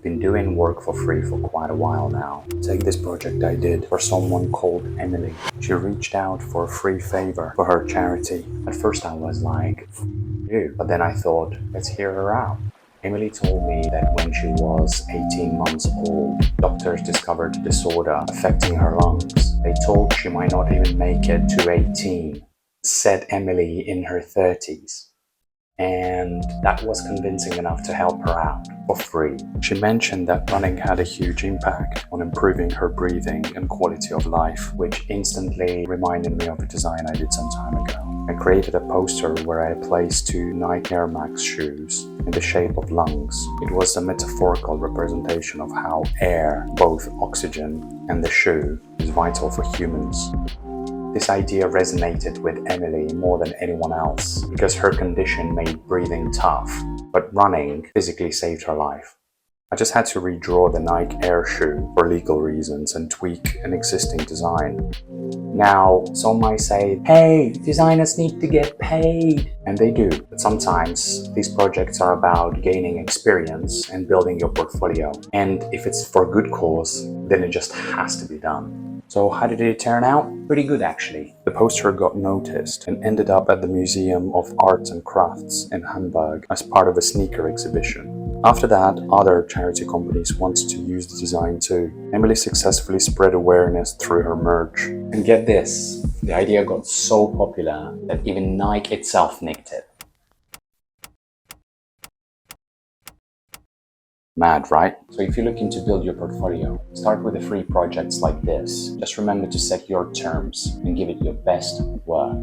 been doing work for free for quite a while now. Take this project I did for someone called Emily. She reached out for a free favor for her charity. At first I was like, ew, but then I thought, let's hear her out. Emily told me that when she was 18 months old, doctors discovered a disorder affecting her lungs. They told she might not even make it to 18. Said Emily in her 30s. And that was convincing enough to help her out for free. She mentioned that running had a huge impact on improving her breathing and quality of life, which instantly reminded me of a design I did some time ago. I created a poster where I placed two Nike Air Max shoes in the shape of lungs. It was a metaphorical representation of how air, both oxygen and the shoe, is vital for humans. This idea resonated with Emily more than anyone else because her condition made breathing tough, but running physically saved her life. I just had to redraw the Nike Air shoe for legal reasons and tweak an existing design. Now, some might say, hey, designers need to get paid. And they do, but sometimes these projects are about gaining experience and building your portfolio. And if it's for a good cause, then it just has to be done. So how did it turn out? Pretty good actually. The poster got noticed and ended up at the Museum of Arts and Crafts in Hamburg as part of a sneaker exhibition. After that, other charity companies wanted to use the design too. Emily successfully spread awareness through her merch. And get this, the idea got so popular that even Nike itself nicked it. Mad, right? So if you're looking to build your portfolio, start with the free projects like this. Just remember to set your terms and give it your best work.